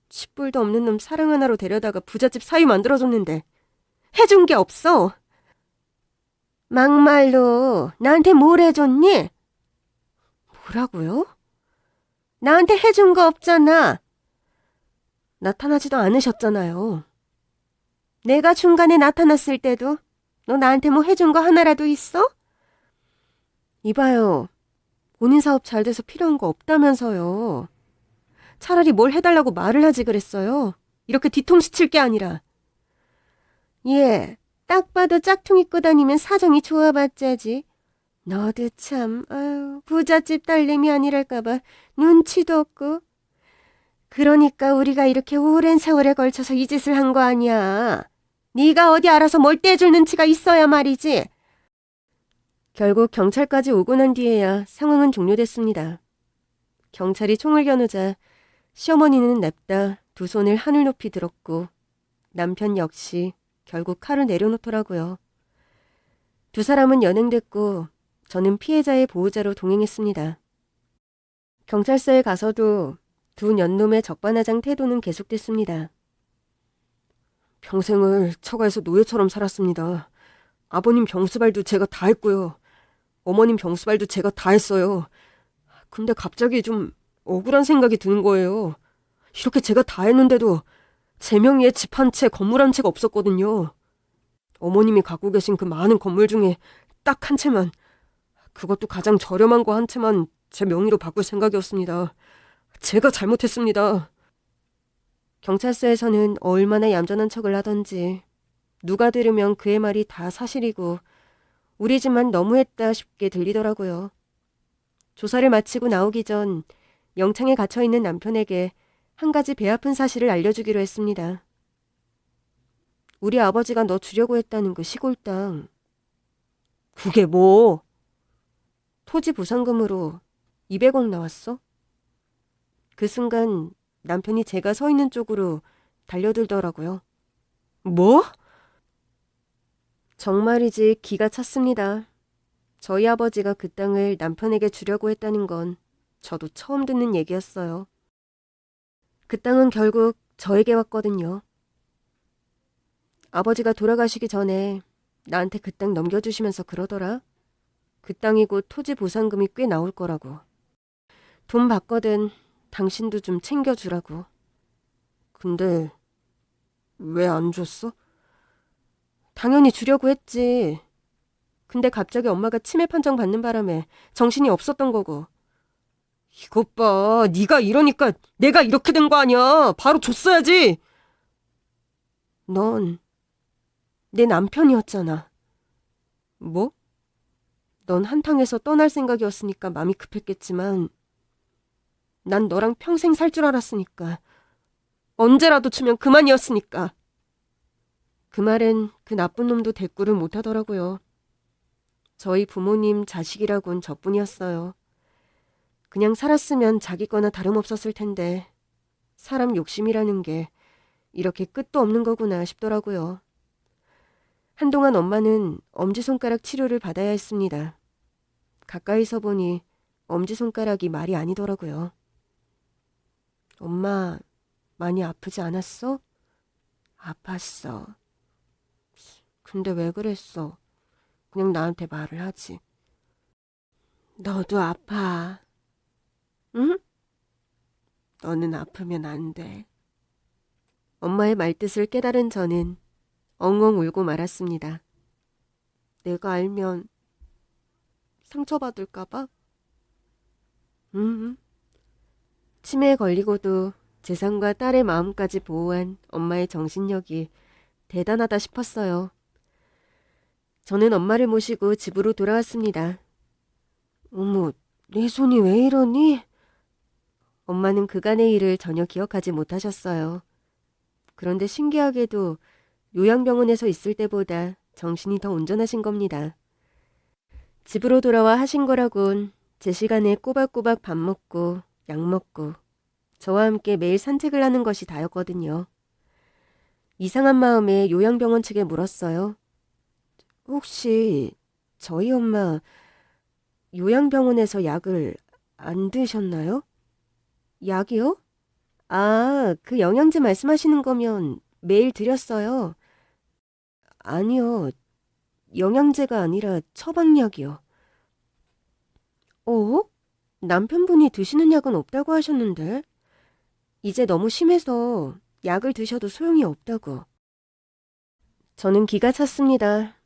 쥐뿔도 없는 놈 사랑 하나로 데려다가 부잣집 사위 만들어줬는데 해준 게 없어. 막말로 나한테 뭘 해줬니? 뭐라고요? 나한테 해준 거 없잖아. 나타나지도 않으셨잖아요. 내가 중간에 나타났을 때도 너 나한테 뭐 해준 거 하나라도 있어? 이봐요. 본인 사업 잘 돼서 필요한 거 없다면서요. 차라리 뭘 해달라고 말을 하지 그랬어요. 이렇게 뒤통수 칠 게 아니라. 예, 딱 봐도 짝퉁 입고 다니면 사정이 좋아봤자지. 너도 참, 부잣집 딸내미 아니랄까봐 눈치도 없고. 그러니까 우리가 이렇게 오랜 세월에 걸쳐서 이 짓을 한 거 아니야. 네가 어디 알아서 뭘 떼줄 눈치가 있어야 말이지. 결국 경찰까지 오고 난 뒤에야 상황은 종료됐습니다. 경찰이 총을 겨누자 시어머니는 냅다 두 손을 하늘 높이 들었고 남편 역시 결국 칼을 내려놓더라고요. 두 사람은 연행됐고 저는 피해자의 보호자로 동행했습니다. 경찰서에 가서도 두 년놈의 적반하장 태도는 계속됐습니다. 평생을 처가에서 노예처럼 살았습니다. 아버님 병수발도 제가 다 했고요. 어머님 병수발도 제가 다 했어요. 근데 갑자기 좀 억울한 생각이 드는 거예요. 이렇게 제가 다 했는데도 제 명의에 집 한 채, 건물 한 채가 없었거든요. 어머님이 갖고 계신 그 많은 건물 중에 딱 한 채만, 그것도 가장 저렴한 거 한 채만 제 명의로 바꿀 생각이었습니다. 제가 잘못했습니다. 경찰서에서는 얼마나 얌전한 척을 하던지 누가 들으면 그의 말이 다 사실이고 우리 집만 너무했다 싶게 들리더라고요. 조사를 마치고 나오기 전 영창에 갇혀있는 남편에게 한 가지 배 아픈 사실을 알려주기로 했습니다. 우리 아버지가 너 주려고 했다는 그 시골 땅. 그게 뭐? 토지 보상금으로 200억 나왔어? 그 순간 남편이 제가 서 있는 쪽으로 달려들더라고요. 뭐? 정말이지 기가 찼습니다. 저희 아버지가 그 땅을 남편에게 주려고 했다는 건 저도 처음 듣는 얘기였어요. 그 땅은 결국 저에게 왔거든요. 아버지가 돌아가시기 전에 나한테 그 땅 넘겨주시면서 그러더라. 그 땅이 곧 토지 보상금이 꽤 나올 거라고. 돈 받거든 당신도 좀 챙겨주라고. 근데 왜 안 줬어? 당연히 주려고 했지. 근데 갑자기 엄마가 치매 판정 받는 바람에 정신이 없었던 거고. 이것 봐. 네가 이러니까 내가 이렇게 된 거 아니야. 바로 줬어야지. 넌 내 남편이었잖아. 뭐? 넌 한탕에서 떠날 생각이었으니까 마음이 급했겠지만 난 너랑 평생 살 줄 알았으니까. 언제라도 주면 그만이었으니까. 그 말엔 그 나쁜 놈도 대꾸를 못하더라고요. 저희 부모님 자식이라곤 저뿐이었어요. 그냥 살았으면 자기 거나 다름없었을 텐데 사람 욕심이라는 게 이렇게 끝도 없는 거구나 싶더라고요. 한동안 엄마는 엄지손가락 치료를 받아야 했습니다. 가까이서 보니 엄지손가락이 말이 아니더라고요. 엄마 많이 아프지 않았어? 아팠어. 근데 왜 그랬어? 그냥 나한테 말을 하지. 너도 아파. 응? 너는 아프면 안 돼. 엄마의 말뜻을 깨달은 저는 엉엉 울고 말았습니다. 내가 알면 상처받을까 봐? 치매에 걸리고도 재산과 딸의 마음까지 보호한 엄마의 정신력이 대단하다 싶었어요. 저는 엄마를 모시고 집으로 돌아왔습니다. 어머, 내 손이 왜 이러니? 엄마는 그간의 일을 전혀 기억하지 못하셨어요. 그런데 신기하게도 요양병원에서 있을 때보다 정신이 더 온전하신 겁니다. 집으로 돌아와 하신 거라곤 제 시간에 꼬박꼬박 밥 먹고 약 먹고 저와 함께 매일 산책을 하는 것이 다였거든요. 이상한 마음에 요양병원 측에 물었어요. 혹시 저희 엄마 요양병원에서 약을 안 드셨나요? 약이요? 아, 그 영양제 말씀하시는 거면 매일 드렸어요. 아니요, 영양제가 아니라 처방약이요. 어? 남편분이 드시는 약은 없다고 하셨는데? 이제 너무 심해서 약을 드셔도 소용이 없다고. 저는 기가 찼습니다.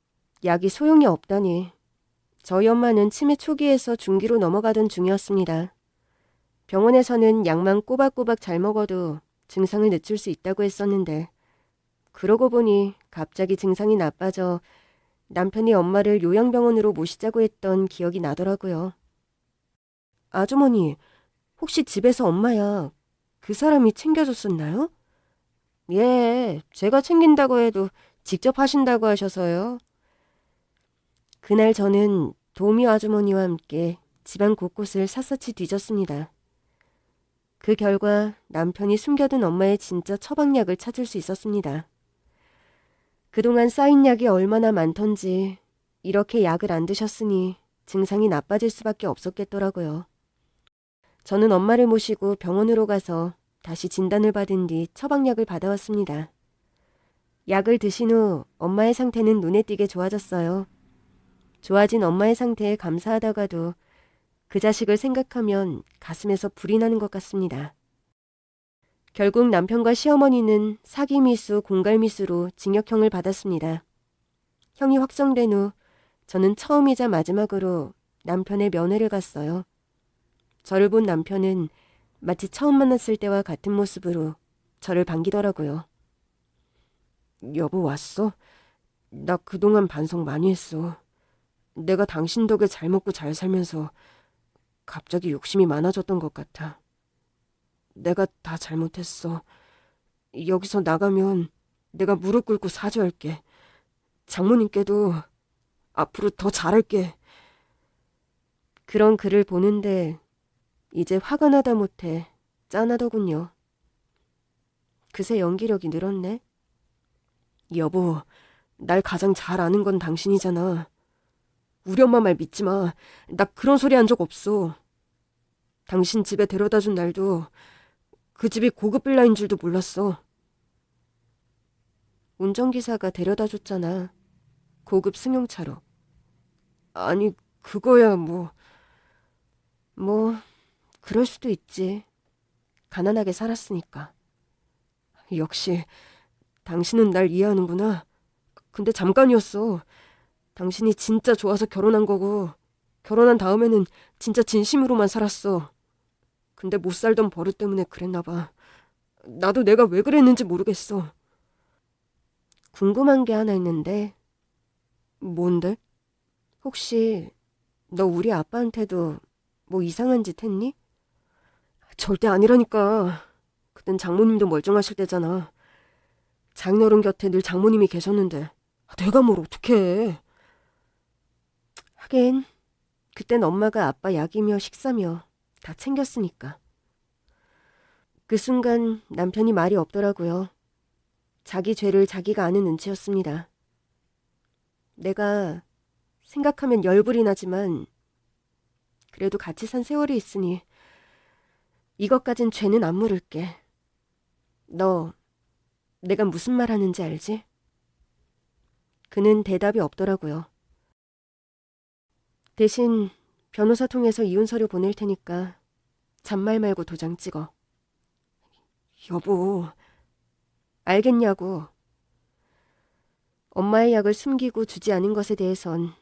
약이 소용이 없다니. 저희 엄마는 치매 초기에서 중기로 넘어가던 중이었습니다. 병원에서는 약만 꼬박꼬박 잘 먹어도 증상을 늦출 수 있다고 했었는데 그러고 보니 갑자기 증상이 나빠져 남편이 엄마를 요양병원으로 모시자고 했던 기억이 나더라고요. 아주머니, 혹시 집에서 엄마 약 그 사람이 챙겨줬었나요? 예, 제가 챙긴다고 해도 직접 하신다고 하셔서요. 그날 저는 도미 아주머니와 함께 집안 곳곳을 샅샅이 뒤졌습니다. 그 결과 남편이 숨겨둔 엄마의 진짜 처방약을 찾을 수 있었습니다. 그동안 쌓인 약이 얼마나 많던지 이렇게 약을 안 드셨으니 증상이 나빠질 수밖에 없었겠더라고요. 저는 엄마를 모시고 병원으로 가서 다시 진단을 받은 뒤 처방약을 받아왔습니다. 약을 드신 후 엄마의 상태는 눈에 띄게 좋아졌어요. 좋아진 엄마의 상태에 감사하다가도 그 자식을 생각하면 가슴에서 불이 나는 것 같습니다. 결국 남편과 시어머니는 사기미수, 공갈미수로 징역형을 받았습니다. 형이 확정된 후 저는 처음이자 마지막으로 남편의 면회를 갔어요. 저를 본 남편은 마치 처음 만났을 때와 같은 모습으로 저를 반기더라고요. 여보 왔어? 나 그동안 반성 많이 했어. 내가 당신 덕에 잘 먹고 잘 살면서 갑자기 욕심이 많아졌던 것 같아. 내가 다 잘못했어. 여기서 나가면 내가 무릎 꿇고 사죄할게. 장모님께도 앞으로 더 잘할게. 그런 글을 보는데 이제 화가 나다 못해 짠하더군요. 그새 연기력이 늘었네. 여보, 날 가장 잘 아는 건 당신이잖아. 우리 엄마 말 믿지 마. 나 그런 소리 한 적 없어. 당신 집에 데려다 준 날도 그 집이 고급 빌라인 줄도 몰랐어. 운전기사가 데려다 줬잖아. 고급 승용차로. 아니, 그거야 뭐, 그럴 수도 있지. 가난하게 살았으니까. 역시 당신은 날 이해하는구나. 근데 잠깐이었어. 당신이 진짜 좋아서 결혼한 거고 결혼한 다음에는 진짜 진심으로만 살았어. 근데 못 살던 버릇 때문에 그랬나 봐. 나도 내가 왜 그랬는지 모르겠어. 궁금한 게 하나 있는데. 뭔데? 혹시 너 우리 아빠한테도 뭐 이상한 짓 했니? 절대 아니라니까. 그땐 장모님도 멀쩡하실 때잖아. 장인어른 곁에 늘 장모님이 계셨는데 내가 뭘 어떻게 해. 하긴 그땐 엄마가 아빠 약이며 식사며 다 챙겼으니까. 그 순간 남편이 말이 없더라고요. 자기 죄를 자기가 아는 눈치였습니다. 내가 생각하면 열불이 나지만 그래도 같이 산 세월이 있으니 이것까진 죄는 안 물을게. 너 내가 무슨 말 하는지 알지? 그는 대답이 없더라고요. 대신 변호사 통해서 이혼 서류 보낼 테니까 잔말 말고 도장 찍어. 여보. 알겠냐고. 엄마의 약을 숨기고 주지 않은 것에 대해선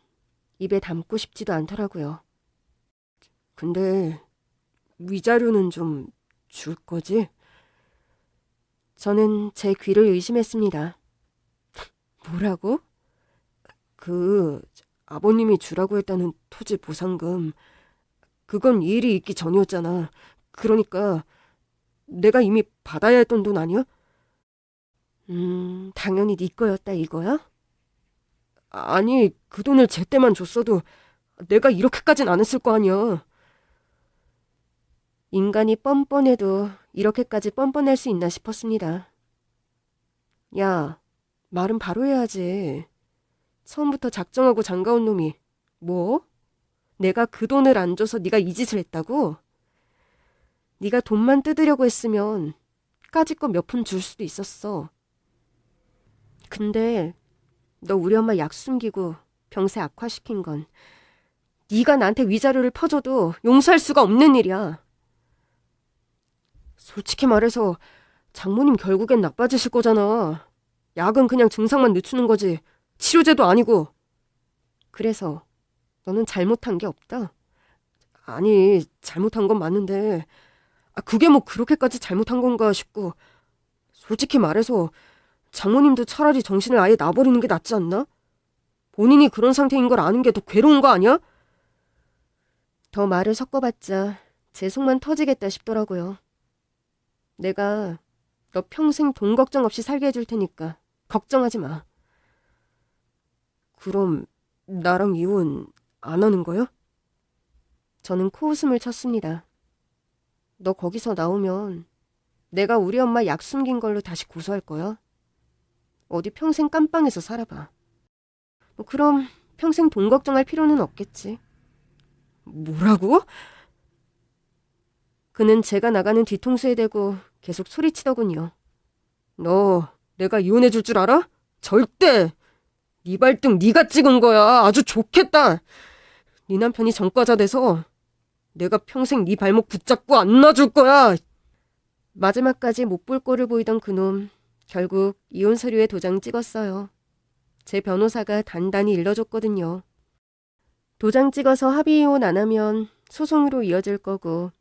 입에 담고 싶지도 않더라고요. 근데 위자료는 좀 줄 거지? 저는 제 귀를 의심했습니다. 뭐라고? 아버님이 주라고 했다는 토지 보상금. 그건 이 일이 있기 전이었잖아. 그러니까 내가 이미 받아야 했던 돈 아니야? 당연히 네 거였다 이거야? 아니, 그 돈을 제때만 줬어도 내가 이렇게까진 안 했을 거 아니야. 인간이 뻔뻔해도 이렇게까지 뻔뻔할 수 있나 싶었습니다. 야, 말은 바로 해야지. 처음부터 작정하고 장가온 놈이 뭐? 내가 그 돈을 안 줘서 네가 이 짓을 했다고? 네가 돈만 뜯으려고 했으면 까짓 거 몇 푼 줄 수도 있었어. 근데 너 우리 엄마 약 숨기고 병세 악화시킨 건 네가 나한테 위자료를 퍼줘도 용서할 수가 없는 일이야. 솔직히 말해서 장모님 결국엔 나빠지실 거잖아. 약은 그냥 증상만 늦추는 거지 치료제도 아니고. 그래서 너는 잘못한 게 없다? 아니, 잘못한 건 맞는데 그게 뭐 그렇게까지 잘못한 건가 싶고. 솔직히 말해서 장모님도 차라리 정신을 아예 놔버리는 게 낫지 않나? 본인이 그런 상태인 걸 아는 게 더 괴로운 거 아니야? 더 말을 섞어봤자 제 속만 터지겠다 싶더라고요. 내가 너 평생 돈 걱정 없이 살게 해줄 테니까 걱정하지 마. 그럼 나랑 이혼 안 하는 거야? 저는 코웃음을 쳤습니다. 너 거기서 나오면 내가 우리 엄마 약 숨긴 걸로 다시 고소할 거야. 어디 평생 깜빵에서 살아봐. 그럼 평생 돈 걱정할 필요는 없겠지. 뭐라고? 그는 제가 나가는 뒤통수에 대고 계속 소리치더군요. 너 내가 이혼해 줄 줄 알아? 절대! 네 발등 네가 찍은 거야. 아주 좋겠다. 네 남편이 전과자 돼서 내가 평생 네 발목 붙잡고 안 놔줄 거야. 마지막까지 못 볼 꼴을 보이던 그놈, 결국 이혼 서류에 도장 찍었어요. 제 변호사가 단단히 일러줬거든요. 도장 찍어서 합의 이혼 안 하면 소송으로 이어질 거고,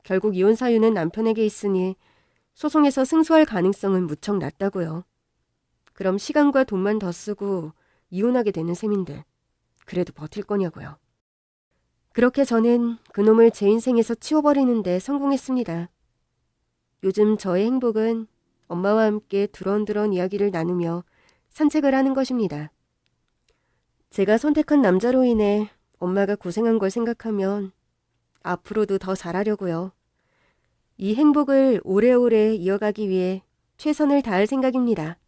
결국 이혼 사유는 남편에게 있으니 소송에서 승소할 가능성은 무척 낮다고요. 그럼 시간과 돈만 더 쓰고 이혼하게 되는 셈인데 그래도 버틸 거냐고요. 그렇게 저는 그놈을 제 인생에서 치워버리는데 성공했습니다. 요즘 저의 행복은 엄마와 함께 두런두런 이야기를 나누며 산책을 하는 것입니다. 제가 선택한 남자로 인해 엄마가 고생한 걸 생각하면 앞으로도 더 잘하려고요. 이 행복을 오래오래 이어가기 위해 최선을 다할 생각입니다.